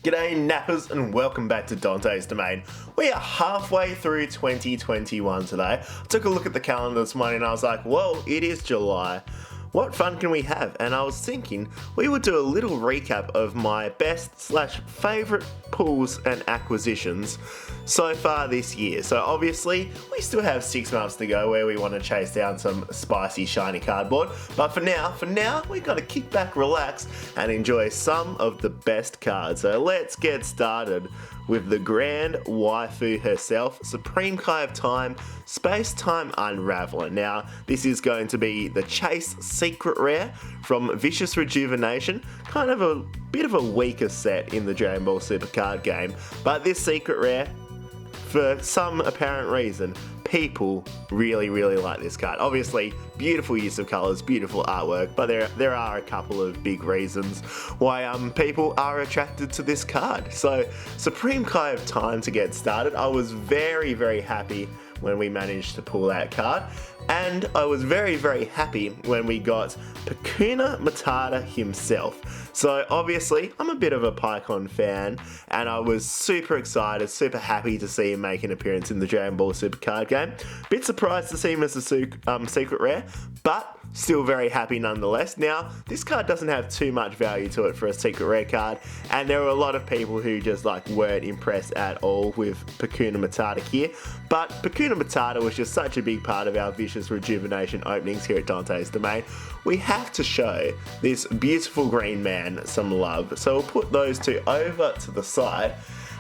G'day nappers and welcome back to Dante's Domain. We are halfway through 2021 today. I took a look at the calendar this morning and I was like, whoa, it is July. What fun can we have? And I was thinking we would do a little recap of my best/favourite pulls and acquisitions so far this year. So obviously we still have 6 months to go where we want to chase down some spicy shiny cardboard. But for now we got to kick back, relax and enjoy some of the best cards. So let's get started with the grand waifu herself, Supreme Kai of Time, Space-Time Unraveler. Now, this is going to be the Chase Secret Rare from Vicious Rejuvenation, kind of a bit of a weaker set in the Dragon Ball Super card game, but this Secret Rare, for some apparent reason, people really like this card. Obviously, beautiful use of colours, beautiful artwork, but there are a couple of big reasons why people are attracted to this card. So, Supreme Kai of Time to get started. I was very happy when we managed to pull that card, and I was very happy when we got Hakuna Matata himself. So obviously, I'm a bit of a Pycon fan, and I was super excited, super happy to see him make an appearance in the Dragon Ball Super card game. Bit surprised to see him as a secret rare, but still very happy nonetheless. Now, this card doesn't have too much value to it for a secret rare card, and there were a lot of people who just weren't impressed at all with Hakuna Matata here, but Hakuna Matata was just such a big part of our Vicious Rejuvenation openings here at Dante's Domain. We have to show this beautiful green man some love, so we'll put those two over to the side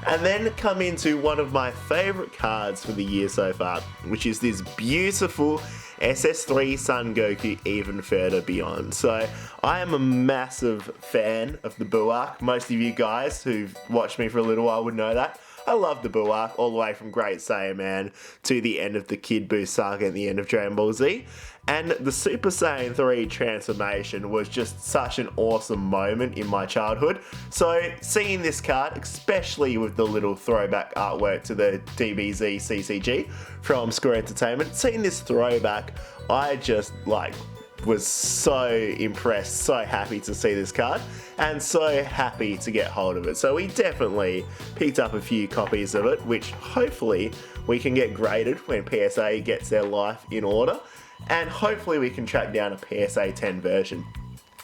and then come into one of my favourite cards for the year so far, which is this beautiful SS3 Son Goku Even Further Beyond. So I am a massive fan of the Buu arc. Most of you guys who've watched me for a little while would know that. I love the Buu arc all the way from Great Saiyaman to the end of the Kid Buu saga and the end of Dragon Ball Z. And the Super Saiyan 3 transformation was just such an awesome moment in my childhood. So seeing this card, especially with the little throwback artwork to the DBZ CCG from Square Entertainment, seeing this throwback, I just was so impressed, so happy to see this card, and so happy to get hold of it. So we definitely picked up a few copies of it, which hopefully we can get graded when PSA gets their life in order, and hopefully we can track down a PSA 10 version.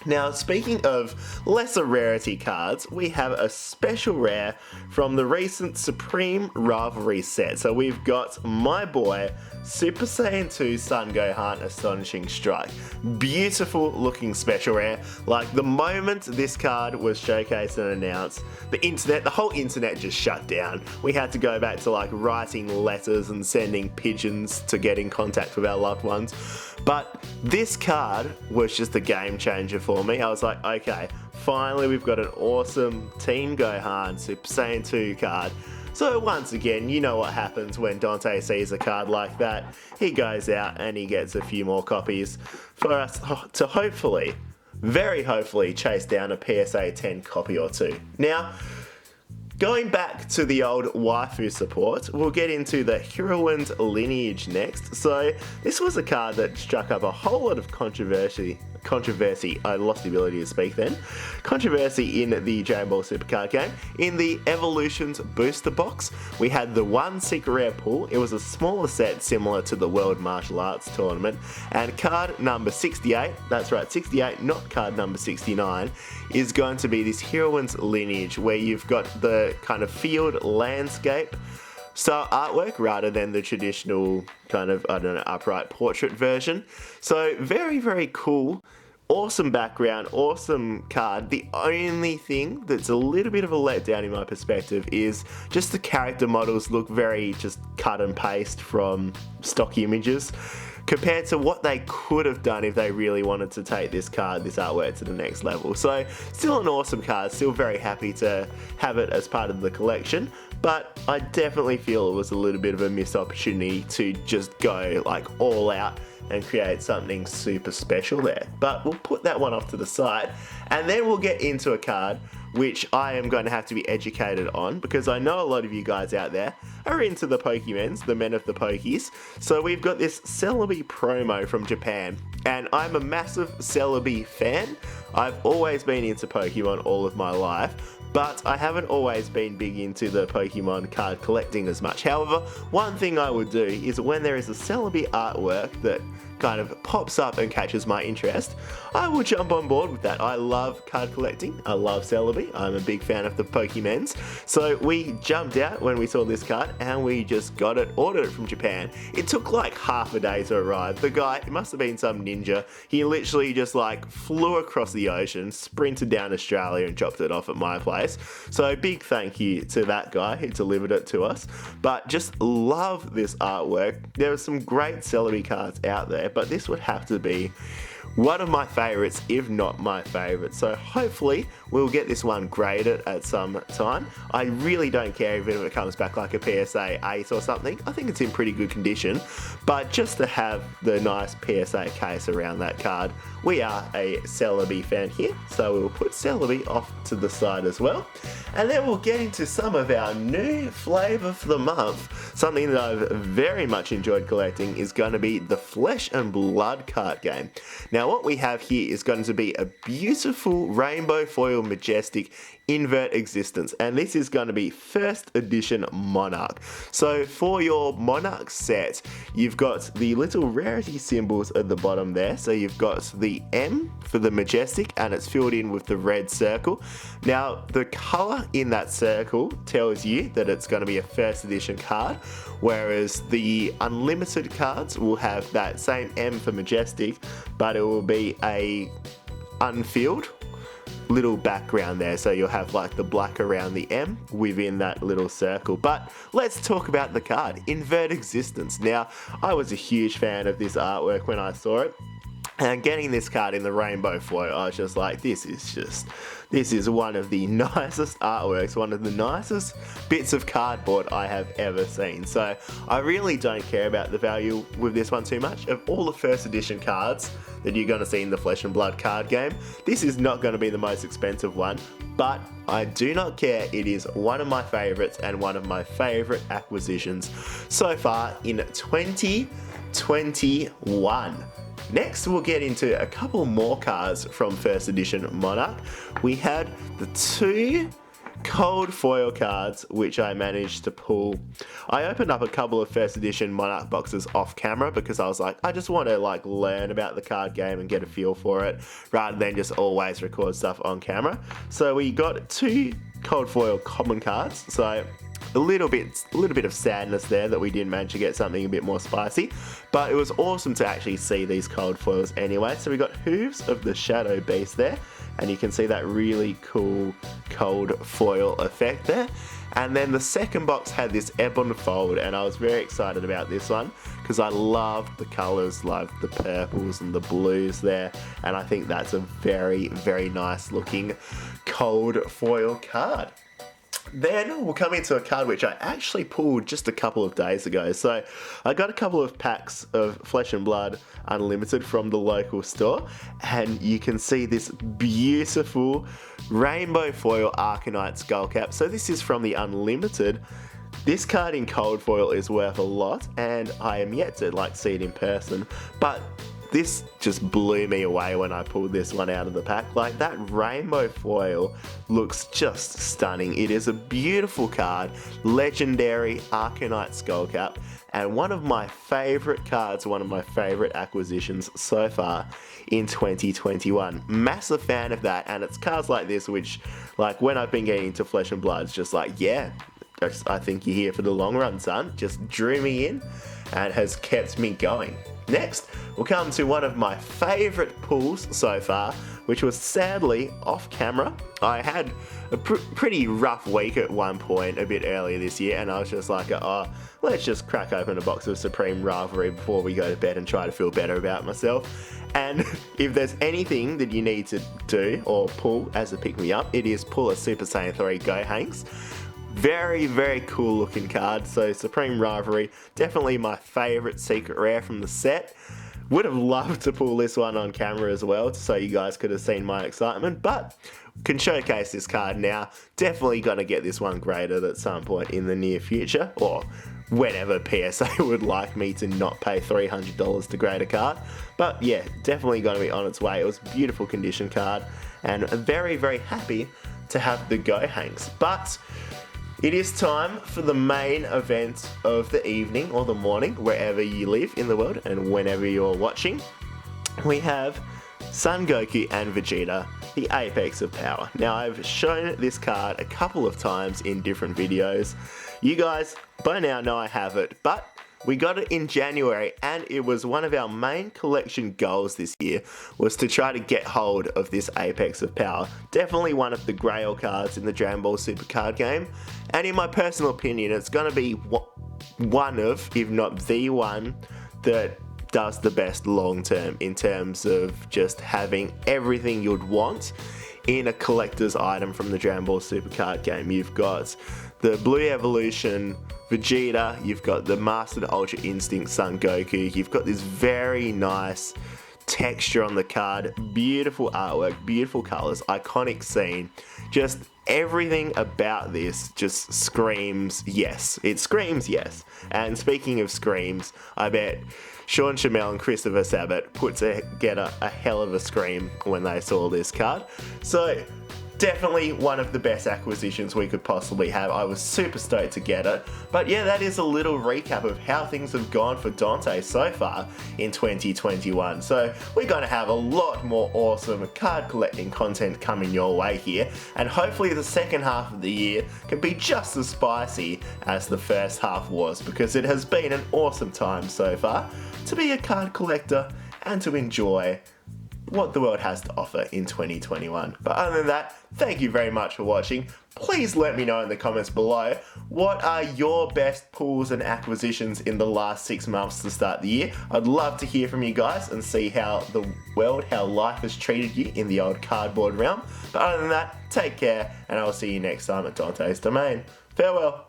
Now, speaking of lesser rarity cards, we have a special rare from the recent Supreme Rivalry set. So we've got my boy, Super Saiyan 2 Son Gohan Astonishing Strike. Beautiful looking special rare. The moment this card was showcased and announced, the whole internet just shut down. We had to go back to writing letters and sending pigeons to get in contact with our loved ones. But this card was just a game changer for me. I was like, okay, finally we've got an awesome Team Gohan Super Saiyan 2 card. So once again, you know what happens when Dante sees a card like that. He goes out and he gets a few more copies for us to hopefully, very hopefully, chase down a PSA 10 copy or two. Now, going back to the old waifu support, we'll get into the Heroines Lineage next. So this was a card that struck up a whole lot of controversy, I lost the ability to speak then, controversy in the Dragon Ball Super card game. In the Evolutions booster box, we had the one secret rare pull. It was a smaller set similar to the World Martial Arts Tournament, and card number 68, that's right, 68, not card number 69, is going to be this Heroines Lineage, where you've got the kind of field landscape style artwork rather than the traditional kind of, upright portrait version. So very cool, awesome background, awesome card. The only thing that's a little bit of a letdown in my perspective is just the character models look very just cut and paste from stock images compared to what they could have done if they really wanted to take this artwork to the next level. So still an awesome card, still very happy to have it as part of the collection, but I definitely feel it was a little bit of a missed opportunity to just go all out and create something super special there. But we'll put that one off to the side, and then we'll get into a card which I am going to have to be educated on, because I know a lot of you guys out there are into the Pokemons, the men of the Pokies. So we've got this Celebi Promo from Japan, and I'm a massive Celebi fan. I've always been into Pokemon all of my life, but I haven't always been big into the Pokemon card collecting as much. However, one thing I would do is when there is a Celebi artwork that kind of pops up and catches my interest, I will jump on board with that. I love card collecting. I love Celebi. I'm a big fan of the Pokemons. So we jumped out when we saw this card and we just got it, ordered it from Japan. It took like half a day to arrive. The guy, it must have been some ninja. He literally just like flew across the ocean, sprinted down Australia and dropped it off at my place. So big thank you to that guy who delivered it to us. But just love this artwork. There are some great Celebi cards out there, but this would have to be one of my favorites, if not my favorite. So hopefully we'll get this one graded at some time. I really don't care if it comes back like a PSA 8 or something. I think it's in pretty good condition, but just to have the nice PSA case around that card. We are a Celebi fan here, so we'll put Celebi off to the side as well. And then we'll get into some of our new flavour for the month. Something that I've very much enjoyed collecting is going to be the Flesh and Blood card game. Now what we have here is going to be a beautiful rainbow foil majestic invert existence, and this is going to be first edition Monarch. So for your Monarch set, you've got the little rarity symbols at the bottom there. So you've got the M for the majestic and it's filled in with the red circle. Now the color in that circle tells you that it's going to be a first edition card, whereas the unlimited cards will have that same M for majestic, but it will be a unfilled little background there, so you'll have like the black around the M within that little circle. But let's talk about the card, Invert Existence. Now, I was a huge fan of this artwork when I saw it, and getting this card in the rainbow foil, I was just like, this is one of the nicest artworks, one of the nicest bits of cardboard I have ever seen. So I really don't care about the value with this one too much. Of all the first edition cards that you're going to see in the Flesh and Blood card game, this is not going to be the most expensive one, but I do not care. It is one of my favorites and one of my favorite acquisitions so far in 2021. Next, we'll get into a couple more cards from first edition Monarch. We had the two cold foil cards which I managed to pull. I opened up a couple of first edition Monarch boxes off camera because I was like, I just want to like learn about the card game and get a feel for it rather than just always record stuff on camera. So we got two cold foil common cards. So a little bit of sadness there that we didn't manage to get something a bit more spicy, but it was awesome to actually see these cold foils anyway. So we got Hooves of the Shadow Beast there, and you can see that really cool cold foil effect there. And then the second box had this Ebon Fold, and I was very excited about this one because I love the colours, love the purples and the blues there, and I think that's a very, very nice looking cold foil card. Then we'll come into a card which I actually pulled just a couple of days ago. So I got a couple of packs of Flesh and Blood Unlimited from the local store, and you can see this beautiful rainbow foil Arcanite Skullcap. So this is from the Unlimited. This card in cold foil is worth a lot, and I am yet to like see it in person, but this just blew me away when I pulled this one out of the pack. Like, that rainbow foil looks just stunning. It is a beautiful card, legendary Arcanite Skullcap, and one of my favourite cards, one of my favourite acquisitions so far in 2021. Massive fan of that, and it's cards like this which, like, when I've been getting into Flesh and Blood, it's just like, yeah, I think you're here for the long run, son. Just drew me in and has kept me going. Next, we'll come to one of my favourite pulls so far, which was sadly off camera. I had a pretty rough week at one point a bit earlier this year, and I was just like, oh, let's just crack open a box of Supreme Rivalry before we go to bed and try to feel better about myself. And if there's anything that you need to do or pull as a pick-me-up, it is pull a Super Saiyan 3 Gohanks. Very, very cool looking card. So Supreme Rivalry, definitely my favourite secret rare from the set. Would have loved to pull this one on camera as well, so you guys could have seen my excitement, but can showcase this card now. Definitely gonna get this one graded at some point in the near future, or whenever PSA would like me to not pay $300 to grade a card. But yeah, definitely gonna be on its way. It was a beautiful condition card, and very, very happy to have the Go Hanks. But it is time for the main event of the evening or the morning, wherever you live in the world and whenever you're watching. We have Son Goku and Vegeta, the apex of power. Now, I've shown this card a couple of times in different videos. You guys by now know I have it, but we got it in January, and it was one of our main collection goals this year, was to try to get hold of this apex of power. Definitely one of the grail cards in the Dragon Ball Super card game, and in my personal opinion, it's going to be one of, if not the one, that does the best long term in terms of just having everything you'd want in a collector's item from the Dragon Ball Super card game. You've got the Blue Evolution Vegeta, you've got the Mastered Ultra Instinct Son Goku, you've got this very nice texture on the card, beautiful artwork, beautiful colours, iconic scene, just everything about this just screams yes. It screams yes. And speaking of screams, I bet Sean Shamel and Christopher Sabat put together a hell of a scream when they saw this card. So definitely one of the best acquisitions we could possibly have. I was super stoked to get it. But yeah, that is a little recap of how things have gone for Dante so far in 2021. So we're going to have a lot more awesome card collecting content coming your way here. And hopefully the second half of the year can be just as spicy as the first half was, because it has been an awesome time so far to be a card collector and to enjoy what the world has to offer in 2021. But other than that, thank you very much for watching. Please let me know in the comments below, what are your best pulls and acquisitions in the last 6 months to start the year? I'd love to hear from you guys and see how the world, how life has treated you in the old cardboard realm. But other than that, take care, and I'll see you next time at Dante's Domain. Farewell.